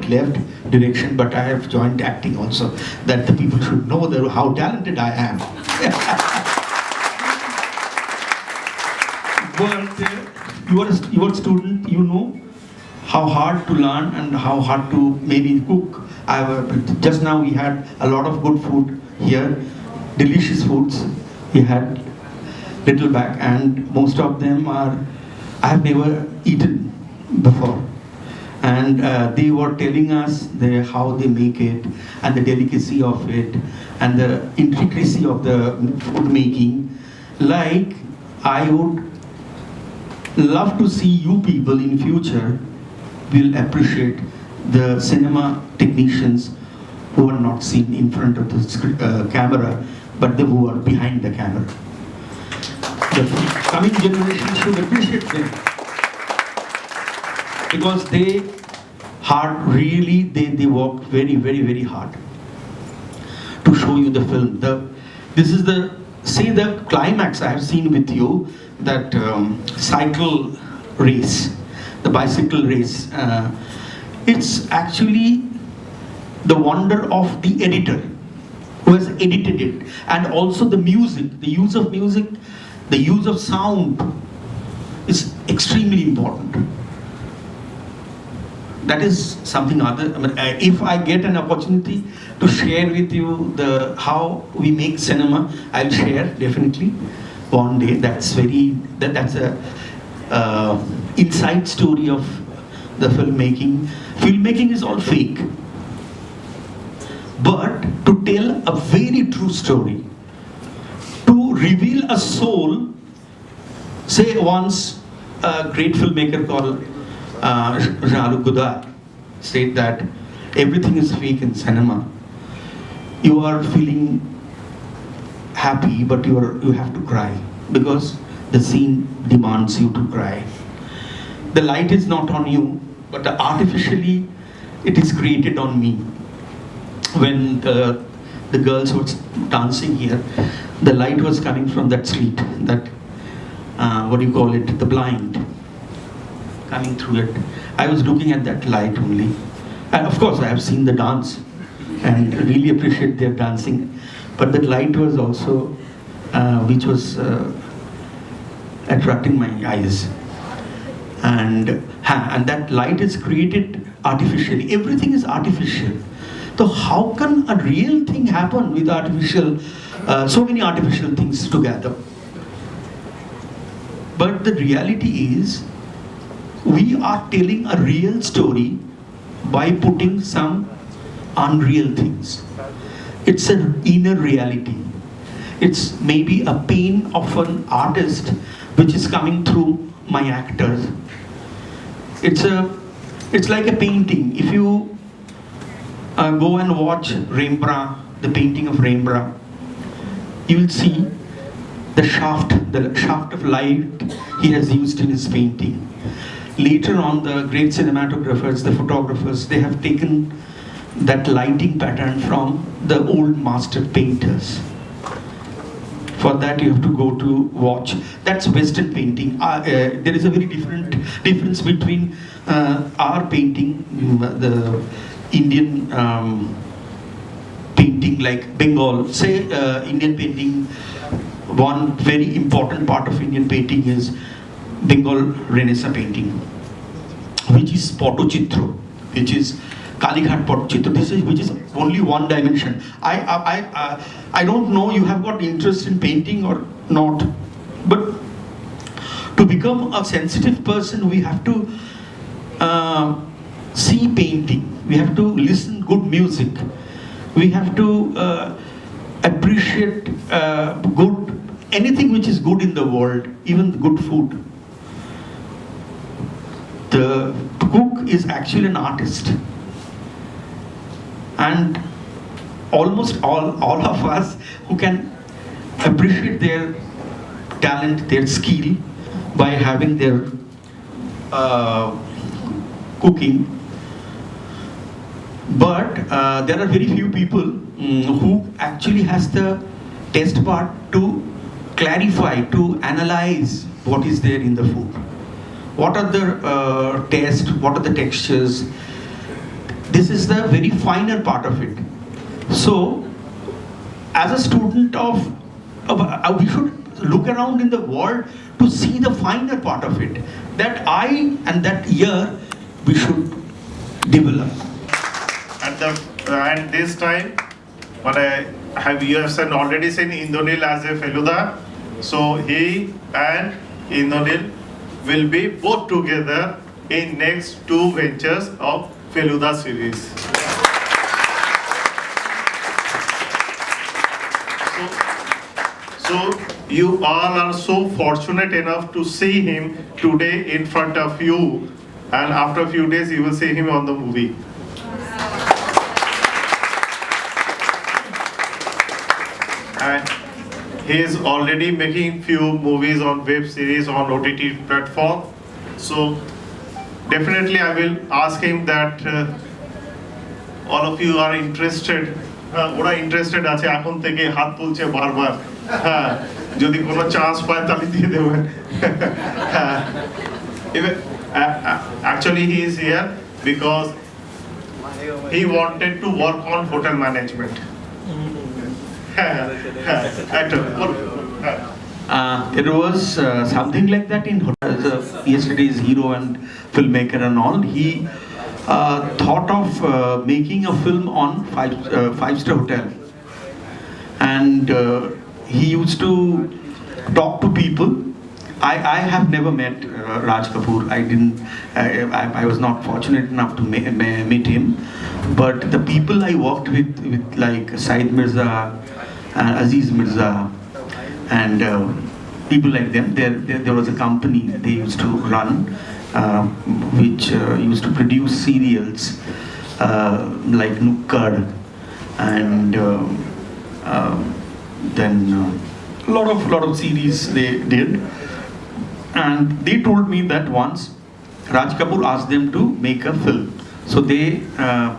slight left direction, but I have joined acting also, that the people should know that how talented I am. But you are a student, you know how hard to learn and how hard to maybe cook. Just now we had a lot of good food here, delicious foods we had little back, and most of them I have never eaten before. And they were telling us how they make it, and the delicacy of it, and the intricacy of the food making. Like, I would love to see you people in future will appreciate the cinema technicians who are not seen in front of the camera, but who are behind the camera. The coming generation should appreciate them, because they work very, very, very hard to show you the film. This is the climax I have seen with you, that cycle race, the bicycle race. It's actually the wonder of the editor who has edited it, and also the music, the use of music, the use of sound is extremely important. That is something other. I mean, if I get an opportunity to share with you how we make cinema, I'll share definitely one day. That's a inside story of the filmmaking. Filmmaking is all fake, but to tell a very true story, to reveal a soul. Say once a great filmmaker called Shri Abhijit Guha said that everything is fake in cinema. You are feeling happy, but you have to cry because the scene demands you to cry. The light is not on you, but artificially it is created on me. When the girls were dancing here, the light was coming from that slit, that the blind coming through it. I was looking at that light only. And of course I have seen the dance and really appreciate their dancing. But that light was also, which was attracting my eyes. And that light is created artificially. Everything is artificial. So how can a real thing happen with artificial, so many artificial things together? But the reality is, we are telling a real story by putting some unreal things. It's an inner reality. It's maybe a pain of an artist which is coming through my actors. It's like a painting. If you go and watch Rembrandt, the painting of Rembrandt, you will see the shaft of light he has used in his painting. Later on, the great cinematographers, the photographers, they have taken that lighting pattern from the old master painters. For that, you have to go to watch. That's Western painting. There is a very difference between our painting, the Indian painting like Bengal. Say Indian painting, one very important part of Indian painting is Bengal Renaissance painting, which is Pottochitra, which is Kalighat Pottochitra, which is only one dimension. I don't know you have got interest in painting or not, but to become a sensitive person, we have to see painting, we have to listen good music, we have to appreciate good, anything which is good in the world, even good food. The cook is actually an artist, and almost all of us who can appreciate their talent, their skill by having their cooking. But there are very few people who actually has the taste part to clarify, to analyze what is there in the food. What are the taste, what are the textures? this is the very finer part of it. So, as a student we should look around in the world to see the finer part of it. That and that year we should develop. And this time, you have already seen Indonil as a Feluda. So he and Indonil will be both together in next 2 ventures of Feluda series. So you all are so fortunate enough to see him today in front of you, and after a few days you will see him on the movie. And he is already making few movies on web series on OTT platform. So definitely I will ask him that all of you are interested. ওরা interested আছে এখন থেকে হাত তুলছে বারবার হ্যাঁ যদি কোনো চান্স পায় তাহলে দিয়ে দেবেন actually he is here because he wanted to work on hotel management. There was something like that in yesterday's hero and filmmaker and all. He thought of making a film on five-star hotel, and he used to talk to people. I have never met Raj Kapoor. I was not fortunate enough to meet him, but the people I worked with like Said Mirza, Aziz Mirza, and people like them. There was a company they used to run, which used to produce serials like Nukkad, and then lot of series they did. And they told me that once Raj Kapoor asked them to make a film. So they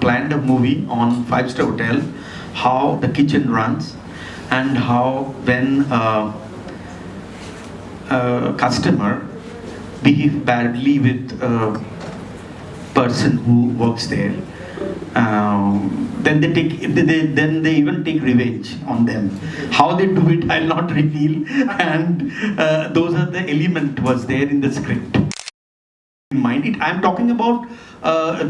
planned a movie on five-star hotel, how the kitchen runs, and how when a customer behave badly with a person who works there, then they even take revenge on them. How they do it, I'll not reveal. And those are the element was there in the script. Mind it, I'm talking about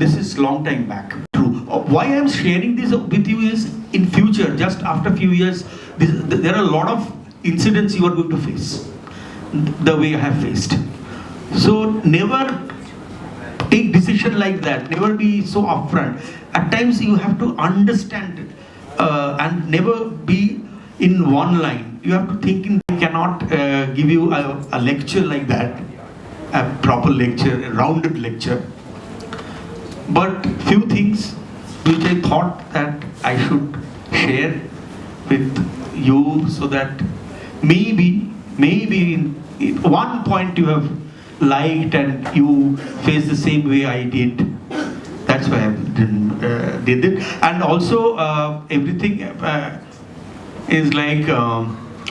this is long time back. True. Why I'm sharing this with you is in future, just after a few years, there are a lot of incidents you are going to face, the way I have faced. So never take decision like that. Never be so upfront. At times you have to understand it, and never be in one line. You have to think. I cannot give you a lecture like that, a proper lecture, a rounded lecture. But few things which I thought that I should share with you, so that maybe in one point you have liked and you face the same way I did. That's why I did it. And also everything is like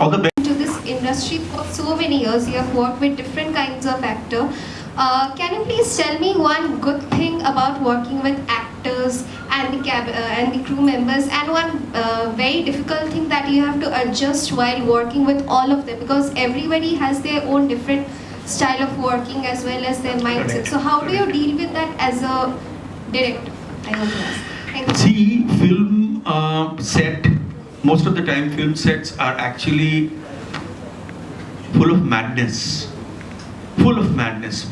all the best. To this industry for so many years, you have worked with different kinds of actor. Can you please tell me one good thing about working with actors and the crew members, and one very difficult thing that you have to adjust while working with all of them, because everybody has their own different style of working as well as their mindset. So how do you deal with that as a director? I want to ask. Thank you. See, film set, most of the time film sets are actually full of madness,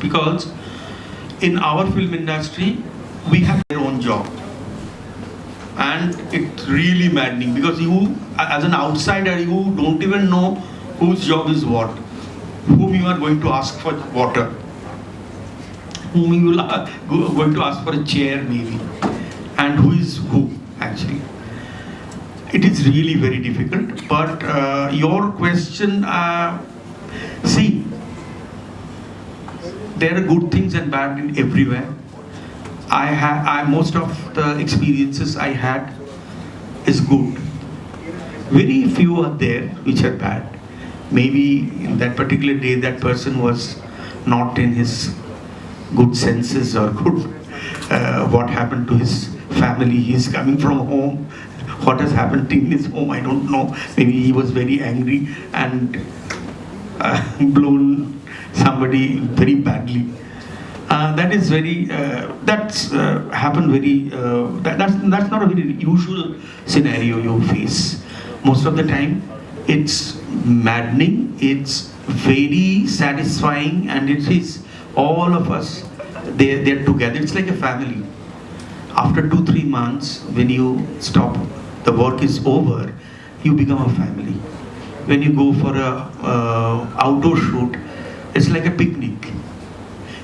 because in our film industry we have our own job, and it's really maddening because you, as an outsider, you don't even know whose job is what, whom you are going to ask for water, whom you are going to ask for a chair maybe, and who is who actually. It is really very difficult. But your question, see, there are good things and bad in everywhere. Most of the experiences I had is good. Very few are there which are bad. Maybe in that particular day that person was not in his good senses, or good what happened to his family. He's coming from home. What has happened in his home, I don't know. Maybe he was very angry and blown somebody very badly. That is very. That's happened very. That's not a very usual scenario you face. Most of the time, it's maddening. It's very satisfying, and it is all of us. They're together. It's like a family. After 2-3 months, when you stop, the work is over, you become a family. When you go for a outdoor shoot, it's like a picnic.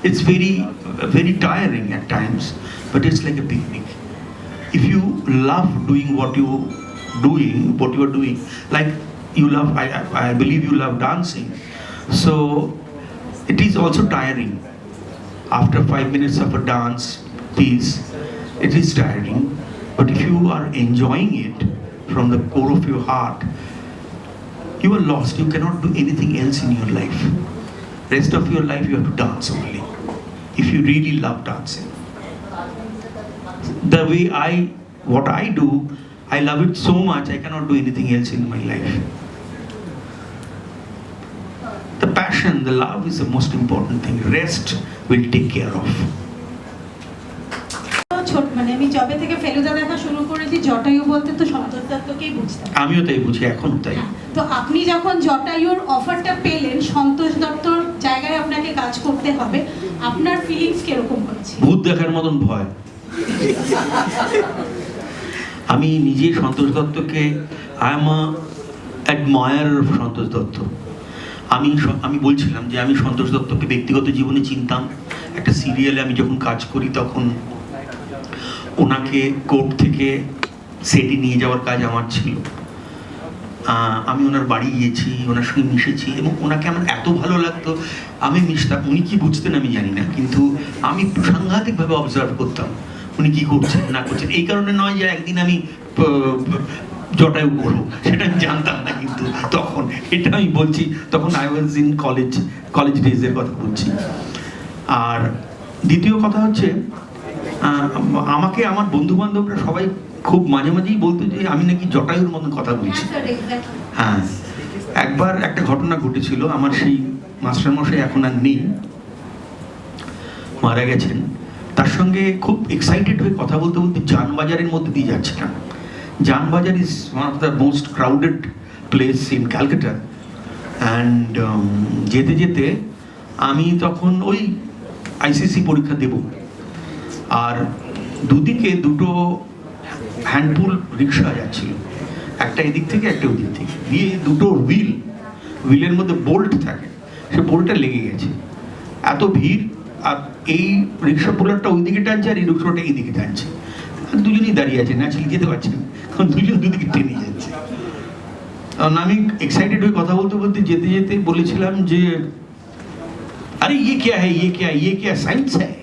It's very tiring at times, but it's like a picnic. If you love doing what you are doing, like you love, I believe you love dancing, so it is also tiring. After 5 minutes of a dance piece, it is tiring. But if you are enjoying it from the core of your heart, you are lost. You cannot do anything else in your life. Rest of your life you have to dance only. If you really love dancing. The way what I do, I love it so much, I cannot do anything else in my life. The passion, the love is the most important thing. Rest will take care of. ছোট মানে আমি জবে থেকে ফেলুদা দেখা শুরু করেছি, জটায়ু বলতে তো সন্তোষ দত্তকেই বুঝতাম। আমিও তাই বুঝি, এখনো তাই। তো আপনি যখন জটায়ুর অফারটা পেলেন, সন্তোষ দত্তর জায়গায় আপনাকে কাজ করতে হবে, আপনার ফিলিংস কিরকম হচ্ছে? ভূত দেখার মতন ভয়। আমি নিজে সন্তোষ দত্তকে, আই এম অ্যাডমায়ার অফ সন্তোষ দত্ত। আমি বলছিলাম যে আমি সন্তোষ দত্তকে ব্যক্তিগত জীবনে চিনতাম। একটা সিরিয়ালে আমি যখন কাজ করি তখন ওনাকে কোর্ট থেকে সেটে নিয়ে যাওয়ার কাজ আমার ছিল। আমি ওনার বাড়ি গিয়েছি, ওনার সঙ্গে মিশেছি এবং ওনাকে আমার এত ভালো লাগতো। আমি মিশতাম, উনি কি বুঝতেন আমি জানি না, কিন্তু আমি সাংঘাতিকভাবে অবজার্ভ করতাম উনি কি করছেন না করছেন। এই কারণে নয় যে একদিন আমি জটায়ু করবো, সেটা আমি জানতাম না, কিন্তু তখন এটা আমি বলছি, তখন আই ওয়াজ ইন কলেজ ডেজের কথা বলছি। আর দ্বিতীয় কথা হচ্ছে, আমাকে আমার বন্ধু বান্ধবরা সবাই খুব মাঝে মাঝেই বলতো যে আমি নাকি জটায়ুর মতন কথা বলছি। হ্যাঁ, একবার একটা ঘটনা ঘটেছিল, আমার সেই মাস্টারমশাই এখন আর নেই, মারা গেছেন। তার সঙ্গে খুব এক্সাইটেড হয়ে কথা বলতে বলতে জানবাজারের মধ্যে দিয়ে যাচ্ছিলাম। Janbazar is one of the most crowded place in Calcutta. And যেতে যেতে আমি তখন ওই আইসিসি পরীক্ষা দেব, আর দুদিকে দুটো হ্যান্ডপুল রিক্সা যাচ্ছিল, একটা এদিক থেকে একটা ওদিক থেকে, দিয়ে দুটো হুইলের মধ্যে বোল্ট থাকে, সে বোল্টটা লেগে গেছে। এত ভিড়, আর এই রিক্সা পোলারটা ওই দিকে টানছে আর এই রিক্সাটা এইদিকে টানছে, দুজনেই দাঁড়িয়ে আছে, ন্যাচারালি যেতে পারছে না, কারণ দুজন দুদিকে টেনে যাচ্ছে। কারণ আমি এক্সাইটেড হয়ে কথা বলতে বলতে যেতে যেতে বলেছিলাম যে আরে ইয়ে ক্যা হ্যায়, ইয়ে ক্যা সায়েন্স হ্যায়।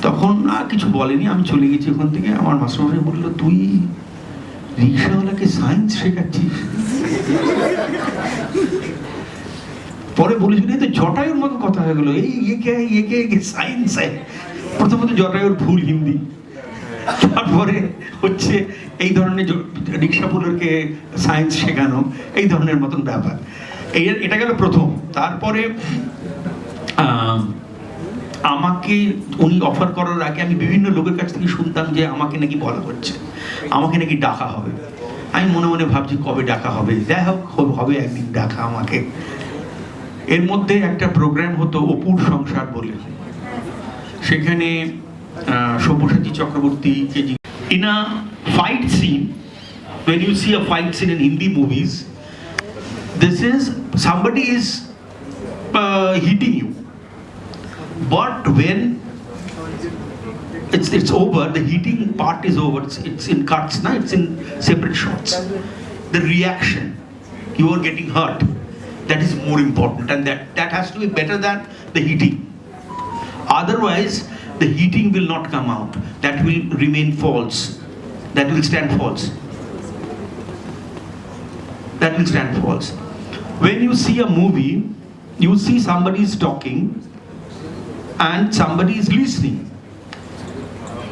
তখন আর কিছু বলেনি, আমি চলে গেছি ওখান থেকে। আমার মাস্টারমশাই বললো, তুই রিক্সাওয়ালাকে সায়েন্স শেখাচ্ছিস? পরে বলেছিল তো জটায়ুর মতো কথা হয়ে গেলো, এই ইয়ে কে সায়েন্স হ্যায়। প্রথমত জটায়ুর ভুল হিন্দি, তারপরে হচ্ছে এই ধরনের রিক্সা পুলারকে সায়েন্স শেখানো, এই ধরনের মতন ব্যাপার। এটা গেল প্রথম। তারপরে আমাকে উনি অফার করার আগে আমি বিভিন্ন লোকের কাছ থেকে শুনতাম যে আমাকে নাকি বলা হচ্ছে, আমাকে নাকি ডাকা হবে। আমি মনে মনে ভাবছি কবে ডাকা হবে, যাই হোক হবে একদিন ডাকা আমাকে। এর মধ্যে একটা প্রোগ্রাম হতো অপুর সংসার বলে, সেখানে সব্যসাচী চক্রবর্তীকে in a fight scene, when you see a fight scene in Hindi movies, this is somebody is hitting you, but when it's over, the hitting part is over, it's in cuts, na, it's in separate shots. The reaction, you are getting hurt, that is more important, and that has to be better than the hitting. Otherwise the heating will not come out, that will remain false, that will stand false, that will stand false. When you see a movie, you see somebody is talking and somebody is listening.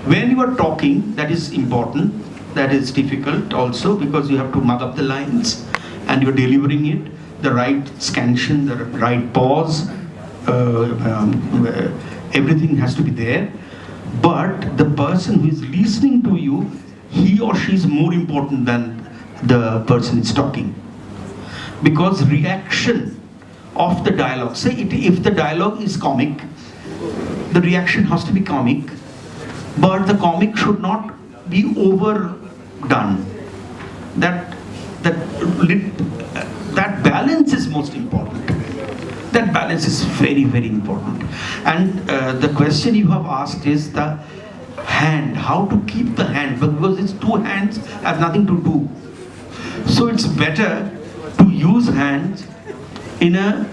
When you are talking, that is important, that is difficult also, because you have to mug up the lines and you're delivering it, the right scansion, the right pause, everything has to be there. But the person who is listening to you, he or she is more important than the person is talking. Because reaction of the dialogue, say if the dialogue is comic, the reaction has to be comic, but the comic should not be overdone. That balance is most important. That balance is very, very important. And the question you have asked is the hand, how to keep the hand, because it's two hands have nothing to do. So it's better to use hands in a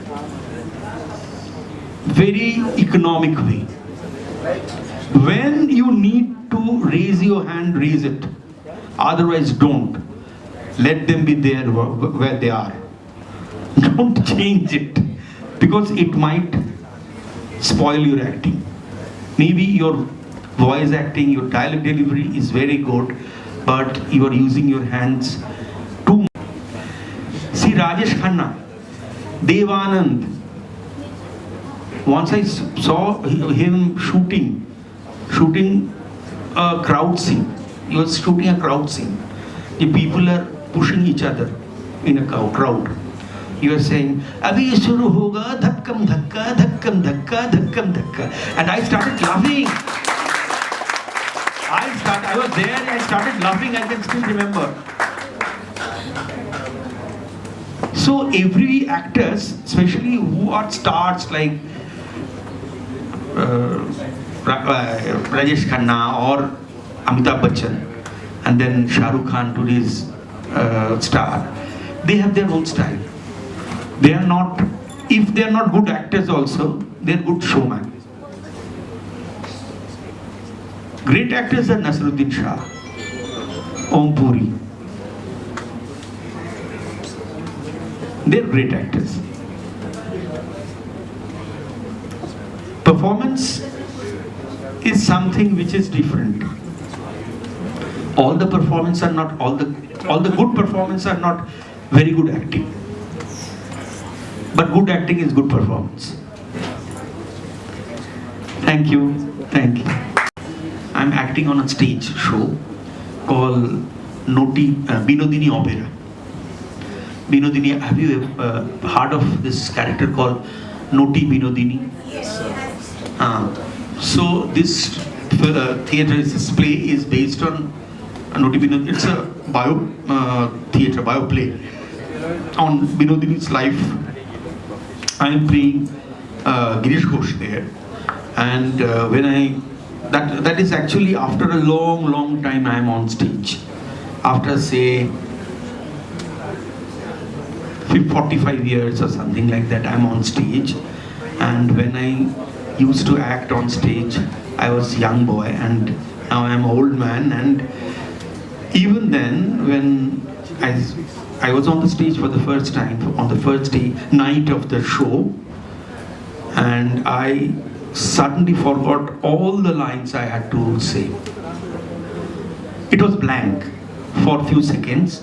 very economic way. When you need to raise your hand, raise it. Otherwise, don't. Let them be there where they are. Don't change it, because it might spoil your acting. Maybe your voice acting, your dialogue delivery is very good, but you are using your hands too much. See Rajesh Khanna, Devanand. Once I saw him shooting a crowd scene. He was shooting a crowd scene. The people are pushing each other in a crowd. He was saying, "Abhi shuru hoga, dhakkam dhakka, dhakkam dhakka, dhakkam dhakka," and I started laughing. I was there and I started laughing. I can still remember. So every actors, especially who are stars like Rajesh Khanna or Amitabh Bachchan, and then Shah Rukh Khan, today's star, they have their own style. They are not, if they are not good actors also, they are good showmen. Great actors are Nasruddin Shah, Om Puri. They are great actors. Performance is something which is different. All the performance are not, all the good performance are not very good acting. But good acting is good performance. Thank you. Thank you. I'm acting on a stage show called Binodini Opera. Binodini, have you heard of this character called Noti Binodini? Yes. So this theatre, this play is based on Noti Binodini. It's a bio play on Binodini's life. I am playing Girish Ghosh there, and that is actually after a long time I am on stage. After say 45 years or something like that, I'm on stage. And when I used to act on stage, I was young boy, and now I'm old man. And even then, when I was on the stage for the first time, on the first night of the show, and I suddenly forgot all the lines I had to say. It was blank for a few seconds.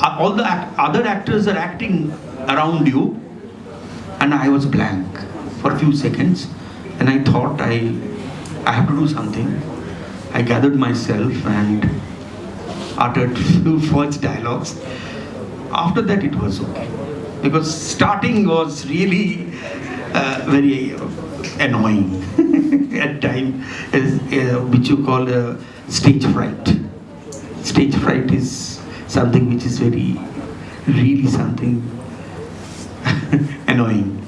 All the other actors are acting around you, and I was blank for a few seconds, and I thought I have to do something. I gathered myself and uttered few first dialogues. After that it was okay, because starting was really very annoying at times, which you call a stage fright. Stage fright is something which is really something annoying.